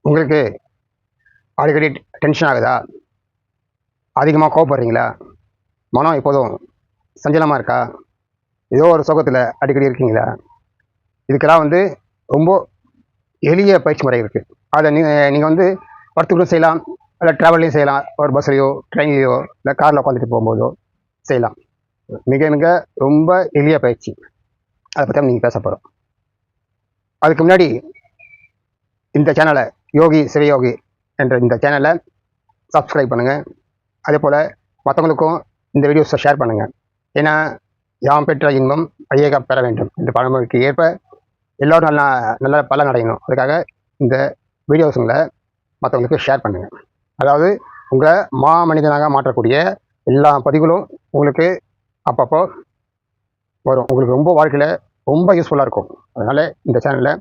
உங்களுக்கு அடிக்கடி டென்ஷன் ஆகுதா? அதிகமாக கோவப்படுறீங்களா? மனம் எப்போதும் சஞ்சலமாக இருக்கா? ஏதோ ஒரு சோகத்தில் அடிக்கடி இருக்கீங்களா? இதுக்கெல்லாம் ரொம்ப எளிய பயிற்சி முறை இருக்குது. அதை நீங்கள் படுத்துக்கிட்டும் செய்யலாம், இல்லை ட்ராவல்லையும் செய்யலாம். ஒரு பஸ்லையோ ட்ரெயின்லையோ இல்லை காரில் உட்காந்துட்டு போகும்போதோ செய்யலாம். மிக மிக ரொம்ப எளிய பயிற்சி. அதை பற்றி நீங்கள் பேச போகிறோம். அதுக்கு முன்னாடி இந்த சேனலை யோகி சிவயோகி என்ற இந்த சேனலை சப்ஸ்கிரைப் பண்ணுங்கள். அதே போல் மற்றவங்களுக்கும் இந்த வீடியோஸை ஷேர் பண்ணுங்கள். ஏன்னா யாம் பெற்ற இன்பம் ஐயக பெற வேண்டும் இந்த பழமொழிக்கு ஏற்ப எல்லோரும் நல்ல பலன் அடையணும். அதுக்காக இந்த வீடியோஸுங்களை மற்றவங்களுக்கு ஷேர் பண்ணுங்கள். அதாவது உங்களை மனிதனாக மாற்றக்கூடிய எல்லா பதிவுகளும் உங்களுக்கு அப்பப்போ வரும். உங்களுக்கு ரொம்ப வாழ்க்கையில் ரொம்ப யூஸ்ஃபுல்லாக இருக்கும். அதனால் இந்த சேனலை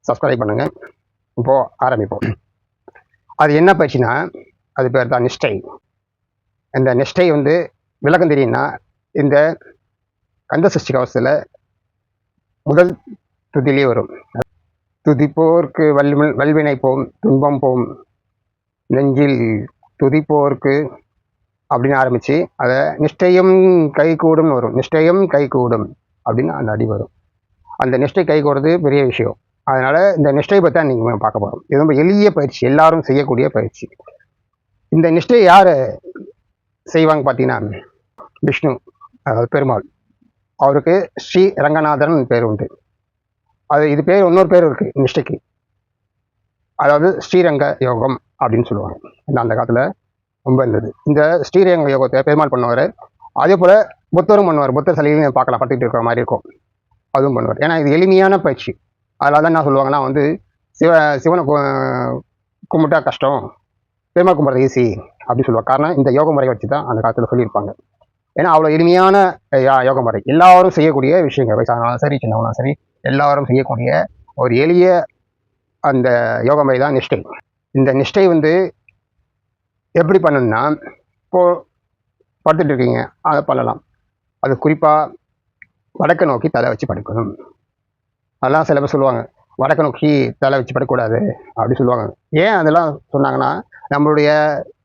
சப்ஸ்கிரைப் பண்ணுங்கள். இப்போது ஆரம்பிப்போம். அது என்ன பயிற்சினா, அது பேர் தான் நிஷ்டை. இந்த நிஷ்டை விளக்கம் தெரியும்னா, இந்த கந்த சஷ்டி கவசத்தில் முதல் துதியிலே வரும். துதிப்போர்க்கு வல்வினை போம், துன்பம் போம் நெஞ்சில் துதிப்போர்க்கு அப்படின்னு ஆரம்பித்து அதை நிஷ்டையும் கைகூடும்னு வரும். நிஷ்டையும் கைகூடும் அப்படின்னு அந்த அடி வரும். அந்த நிஷ்டை கைகூடுறது பெரிய விஷயம். அதனால் இந்த நிஷ்டையை பற்றி தான் நீங்கள் பார்க்க போகிறோம். இது ரொம்ப எளிய பயிற்சி, எல்லாரும் செய்யக்கூடிய பயிற்சி. இந்த நிஷ்டையை யார் செய்வாங்க பார்த்தீங்கன்னா, விஷ்ணு, அதாவது பெருமாள். அவருக்கு ஸ்ரீ ரங்கநாதன் பேர் உண்டு. இது பேர் இன்னொரு பேர் இருக்குது நிஷ்டைக்கு. அதாவது ஸ்ரீரங்க யோகம் அப்படின்னு சொல்லுவாங்க. அந்த காலத்தில் ரொம்ப இருந்தது. இந்த ஸ்ரீரங்க யோகத்தை பெருமாள் பண்ணுவார். அதே போல் புத்தரும் பண்ணுவார். புத்தர் சிலையிலையும் பார்க்கலாம், பட்டுக்கிட்டு இருக்கிற மாதிரி இருக்கும். அதுவும் பண்ணுவார். ஏன்னா இது எளிமையான பயிற்சி. அதில் தான் என்ன சொல்லுவாங்கன்னா, சிவனை கும்பிட்டா கஷ்டம், பெருமாள் கும்பிட்றது ஈஸி அப்படின்னு சொல்லுவாங்க. காரணம் இந்த யோக முறையை வச்சு தான் அந்த காலத்தில் சொல்லியிருப்பாங்க. ஏன்னா அவ்வளோ எளிமையான யோக முறை, எல்லாரும் செய்யக்கூடிய விஷயங்கள். வயசானாலும் சரி, சின்னவனாலும் சரி, எல்லாரும் செய்யக்கூடிய ஒரு எளிய அந்த யோக முறை தான் நிஷ்டை. இந்த நிஷ்டை எப்படி பண்ணணும்னா, இப்போது படுத்துட்டு இருக்கீங்க, அதை பண்ணலாம். அது குறிப்பாக வடக்க நோக்கி தலை வச்சு படுக்கணும். அதெல்லாம் சில பேர் சொல்லுவாங்க, வடக்க நோக்கி தலை வச்சு படக்கூடாது அப்படி சொல்லுவாங்க. ஏன் அதெல்லாம் சொன்னாங்கன்னா, நம்மளுடைய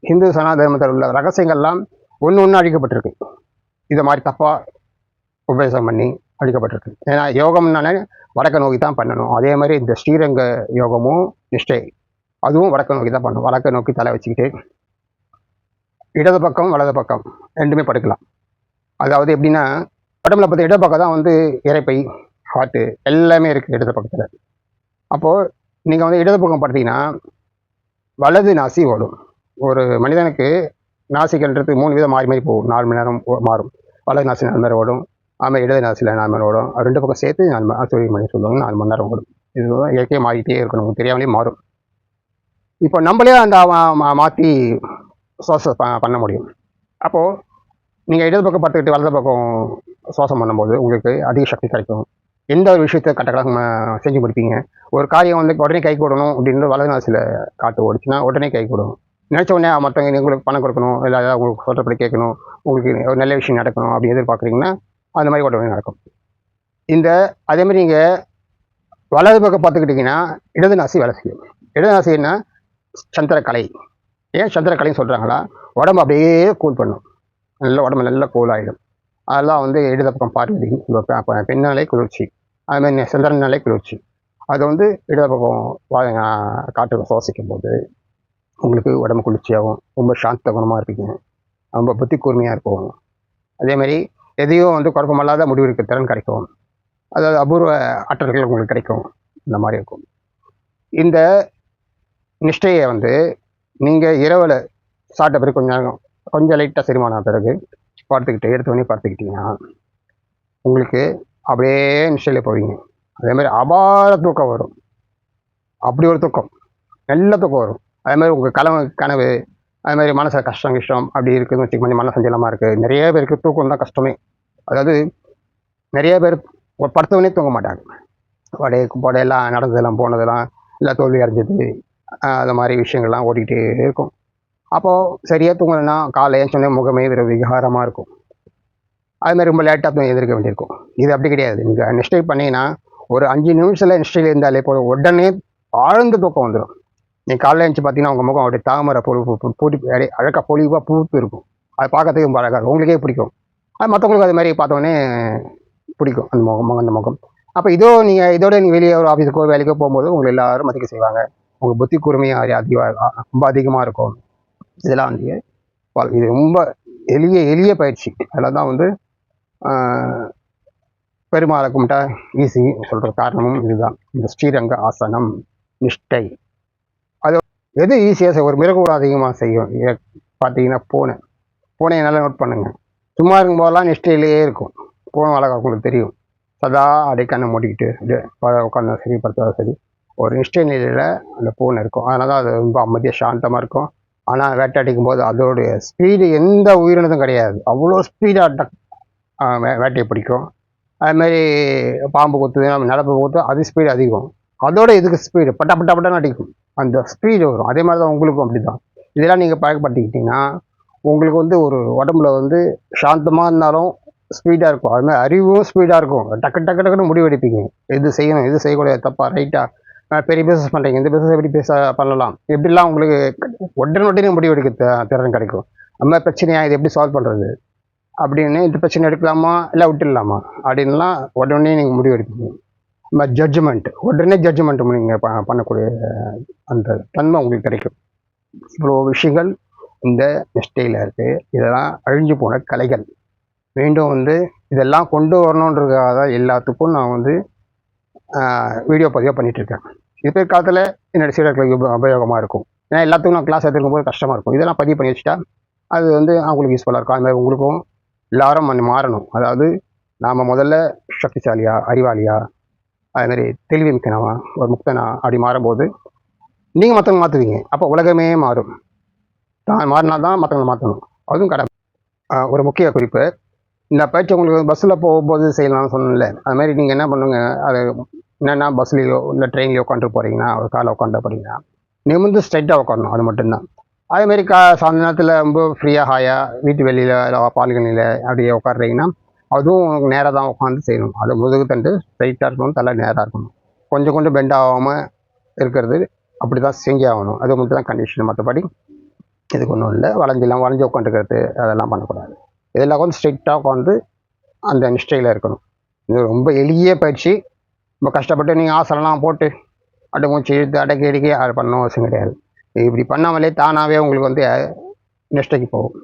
ஹிந்து சனாதன தர்மத்தில் உள்ள ரகசியங்கள்லாம் ஒன்று அழிக்கப்பட்டிருக்கு. இதை மாதிரி தப்பாக உபதேசம் பண்ணி அழிக்கப்பட்டிருக்கு. ஏன்னா யோகம்னாலே வடக்க நோக்கி தான் பண்ணணும். அதே மாதிரி இந்த ஸ்ரீரங்க யோகமும் நிஷ்டை அதுவும் வடக்க நோக்கி தான் பண்ணணும். வடக்க நோக்கி தலை வச்சுக்கிட்டு இடது பக்கம் வலது பக்கம் ரெண்டுமே படுக்கலாம். அதாவது எப்படின்னா, உடம்புல பார்த்து இடது பக்கம் தான் இறைப்பை, ஹார்ட்டு எல்லாமே இருக்குது இடது பக்கத்தில். அப்போது நீங்கள் இடது பக்கம் படுத்தீங்கன்னா வலது நாசி ஓடும். ஒரு மனிதனுக்கு நாசிகள்ன்றது 3 விதம் மாறி மாறி போகும். 4 மணி நேரம் மாறும். வலது நாசி 4 மணி நேரம் ஓடும். ஆமாம், இடது நாசியில் 4 மணி நேரம் ஓடும். 2 பக்கம் சேர்த்து 4 மணி சொல்லுவாங்க. 4 மணி நேரம் ஓடும். இது இயற்கையாக மாறிட்டே இருக்கணும், உங்களுக்கு தெரியாமலே மாறும். இப்போ நம்மளே அந்த மாற்றி சுவாசம் பண்ண முடியும். அப்போது நீங்கள் இடது பக்கம் படுத்துக்கிட்டு வலது பக்கம் சுவாசம் பண்ணும்போது உங்களுக்கு அதிக சக்தி கிடைக்கும். எந்த ஒரு விஷயத்தை கட்டக்கலாக செஞ்சு முடிப்பீங்க. ஒரு காரியம் உடனே கை கூடணும் அப்படின்னு வலது நாசியில் காற்று ஓடிச்சுன்னா உடனே கை கூடணும். நினச்ச உடனே மற்றவங்க உங்களுக்கு பணம் கொடுக்கணும், இல்லை ஏதாவது உங்களுக்கு சொல்கிறபடி கேட்கணும், உங்களுக்கு ஒரு நல்ல விஷயம் நடக்கணும் அப்படி எதிர்பார்க்குறீங்கன்னா அந்த மாதிரி உடனே நடக்கும். அதேமாதிரி நீங்கள் வலது பக்கம் பார்த்துக்கிட்டிங்கன்னா இடது நாசி வேலை செய்யும். இடது நாசின்னா சந்திரக்கலை. ஏன் சந்திரக்கலைன்னு சொல்கிறாங்களா, உடம்பு அப்படியே கூல் பண்ணும். உடம்பு நல்லா கூல் ஆகிடும். அதெல்லாம் இடது பக்கம் பார்வதி, பெண்ணாலே குளிர்ச்சி, அதுமாதிரி சந்திரனாலே குளிர்ச்சி. அது இடது பக்கம் காற்று சுவாசிக்கும் போது உங்களுக்கு உடம்பு குளிர்ச்சியாகும். ரொம்ப சாந்த குணமாக இருப்பீங்க. ரொம்ப புத்தி கூர்மையாக இருக்கும். அதேமாதிரி எதையும் குழப்பமில்லாத முடிவெடுக்க திறன் கிடைக்கும். அதாவது அபூர்வ ஆற்றல்கள் உங்களுக்கு கிடைக்கும். இந்த மாதிரி இருக்கும். இந்த நிஷ்டையை நீங்கள் இரவில் சாப்பிட்ட பிறகு கொஞ்சம் லைட்டாக செரிமான பிறகு எடுத்தோடனே படுத்துக்கிட்டிங்கன்னா உங்களுக்கு அப்படியே நிஷ்டையில் போவீங்க. அதேமாதிரி அபார தூக்கம் வரும். அப்படி ஒரு தூக்கம், நல்ல தூக்கம் வரும். அதேமாதிரி உங்கள் கனவு அதுமாதிரி மனசில் கஷ்டம் அப்படி இருக்குதுன்னு வச்சுக்கோங்க. மன சஞ்சலமாக இருக்குது. நிறைய பேருக்கு தூக்கம் தான் கஷ்டமே. அதாவது நிறைய பேர் படுத்தவனே தூங்க மாட்டாங்க. படையெல்லாம் நடந்ததெல்லாம் போனதெல்லாம் இல்லை தோல்வி அடைஞ்சது, அந்த மாதிரி விஷயங்கள்லாம் ஓடிக்கிட்டே இருக்கும். அப்போது சரியாக தூங்கலைன்னா காலையில் சொன்ன முகமே விகாரமாக இருக்கும். அதுமாதிரி ரொம்ப லேட்டாக எதிர்க்க வேண்டியிருக்கும். இது அப்படி கிடையாது. நீங்கள் நிஷ்டை பண்ணிங்கன்னா ஒரு 5 நிமிஷத்தில் நிஷ்டையில் இருந்தாலே போதும், உடனே ஆழ்ந்த தூக்கம் வந்துடும். நீங்கள் காலையில் எழுந்துச்சி பார்த்தீங்கன்னா உங்கள் முகம் அப்படியே தாமரை பூட்டி அப்படியே அழகாக பொலிவாக பூத்து இருக்கும். அது பார்க்கறதுக்கு ரொம்ப அழகாக இருக்கும், உங்களுக்கே பிடிக்கும். அது மற்றவங்களுக்கு அது மாதிரி பார்த்தோன்னே பிடிக்கும் அந்த முகம். அப்போ இதோட நீங்கள் வெளியே ஒரு ஆஃபீஸுக்கோ வேலைக்கோ போகும்போது உங்களை எல்லாரும் மதிக்க செய்வாங்க. உங்கள் புத்தி கூர்மையாக ரொம்ப அதிகமாக இருக்கும். இதெல்லாம் வந்து இது ரொம்ப எளிய எளிய பயிற்சி. அதில் தான் வந்து பெருமாளை கும்பிட்டா ஈஸி சொல்கிற காரணமும் இதுதான். இந்த ஸ்ரீரங்க ஆசனம், நிஷ்டை, அது எது ஈஸியாக ஒரு மிருக கூட அதிகமாக செய்யும் பார்த்தீங்கன்னா பூனையை நல்லா நோட் பண்ணுங்க. சும்மா இருக்கும் போதெல்லாம் நிஷ்டையிலேயே இருக்கும். பூனை அழகாக உங்களுக்கு தெரியும். சதா அப்படியே கண்ணை மூடிக்கிட்டு அப்படியே உட்காந்து சரி படுத்தாலும் சரி ஒரு நிஷ்டை நிலையில் அந்த பூனை இருக்கும். அதனால தான் அது ரொம்ப அமைதியாக சாந்தமாக இருக்கும். ஆனால் வேட்டையாடிக்கும் போது அதோடைய ஸ்பீடு எந்த உயிரினதும் கிடையாது. அவ்வளோ ஸ்பீடாக வேட்டையை பிடிக்கும். அதுமாரி பாம்பு கொத்துது, நடப்பு கொத்து, அது ஸ்பீடு அதிகம். அதோட இதுக்கு ஸ்பீடு பட்டான்னு அடிக்கும். அந்த ஸ்பீடு வரும். அதே மாதிரி தான் உங்களுக்கும் அப்படி தான். இதெல்லாம் நீங்கள் பழக்கப்படுத்திக்கிட்டிங்கன்னா உங்களுக்கு வந்து ஒரு உடம்புல வந்து சாந்தமாக இருந்தாலும் ஸ்பீடாக இருக்கும். அதுமாதிரி அறிவும் ஸ்பீடாக இருக்கும். டக்குன்னு முடிவெடுப்பீங்க. எது செய்யணும், எது செய்யக்கூடாது, தப்பா ரைட்டா, பெரிய பிஸ்னஸ் பண்ணுறீங்க, இந்த பிஸ்னஸ் எப்படி பண்ணலாம், எப்படிலாம் உங்களுக்கு உடனே முடிவெடுக்க திறன் கிடைக்கும். அந்த மாதிரி பிரச்சனையா இது எப்படி சால்வ் பண்ணுறது அப்படின்னு, இந்த பிரச்சனை எடுக்கலாமா இல்லை விட்டுடலாமா அப்படின்லாம் உடனே நீங்கள் முடிவெடுப்பீங்க. நம்ம உடனே ஜட்ஜ்மெண்ட் நீங்கள் பண்ணக்கூடிய அந்த தன்மை உங்களுக்கு கிடைக்கும். இவ்வளோ விஷயங்கள் இந்த நிஷ்டையில் இருக்குது. இதெல்லாம் அழிஞ்சு போன கலைகள். மீண்டும் வந்து இதெல்லாம் கொண்டு வரணுன்றதுக்காக தான் எல்லாத்துக்கும் நான் வந்து வீடியோ பதிவாக பண்ணிகிட்ருக்கேன். இது காலத்தில் என்னோடய சீடர்களுக்கு உபயோகமாக இருக்கும். ஏன்னா எல்லாத்துக்கும் நான் கிளாஸ் எடுத்துக்கும் போது கஷ்டமாக இருக்கும். இதெல்லாம் பதிவு பண்ணி வச்சுட்டா அது வந்து அவங்களுக்கு யூஸ்ஃபுல்லாக இருக்கும். அது மாதிரி உங்களுக்கும் எல்லாரும் மாறணும். அதாவது நாம் முதல்ல சக்திசாலியா, அறிவாளியா, அதுமாதிரி தெளிவு மிக்கனவா, ஒரு முக்தனா அப்படி மாறும்போது நீங்கள் மற்றவங்க மாற்றுவீங்க. அப்போ உலகமே மாறும். தான் மாறினா தான் மற்றவங்களை மாற்றணும். அதுவும் கடமை. ஒரு முக்கிய குறிப்பு, இந்த பயிற்சி உங்களுக்கு பஸ்ஸில் போகும்போது செய்யலாம்னு சொன்னேன்ல, அதுமாதிரி நீங்கள் என்ன பண்ணுங்க, அது என்னென்னா பஸ்லேயோ இல்லை ட்ரெயின்லேயோ உட்காந்து போகிறீங்கன்னா, ஒரு காரில் உட்காந்து போகிறீங்கன்னா நிமிர்ந்து ஸ்ட்ரைட்டாக உட்காரணும். அது மட்டும்தான். அதேமாரி சாயந்த நேரத்தில் ரொம்ப ஃப்ரீயாக ஹாயாக வீட்டு வெளியில் இல்லை பால்கனியில் அப்படியே உட்காடுறீங்கன்னா அதுவும் நேராக தான் உட்காந்து செய்யணும். அது முதுகு தண்டு ஸ்ட்ரைட்டாக இருக்கணும், தலை நேராக இருக்கணும். கொஞ்சம் பெண்ட் ஆகாமல் இருக்கிறது அப்படி தான் செஞ்சே ஆகணும். அது மட்டும் தான் கண்டிஷன். மற்றபடி இதுக்கு ஒன்றும் இல்லை. வளைஞ்சு உட்காந்துக்கிறது அதெல்லாம் பண்ணக்கூடாது. இதெல்லாம் வந்து ஸ்ட்ரைட்டாக உட்காந்து அந்த நிஷ்டையில் இருக்கணும். இது ரொம்ப எளிய பயிற்சி. ரொம்ப கஷ்டப்பட்டு நீங்கள் ஆசனம்லாம் போட்டு மூச்சு இழுத்து அடக்கி அது பண்ணணும் அவசியம் கிடையாது. இப்படி பண்ணாமலே தானாகவே உங்களுக்கு வந்து நிஷ்டைக்கு போகும்.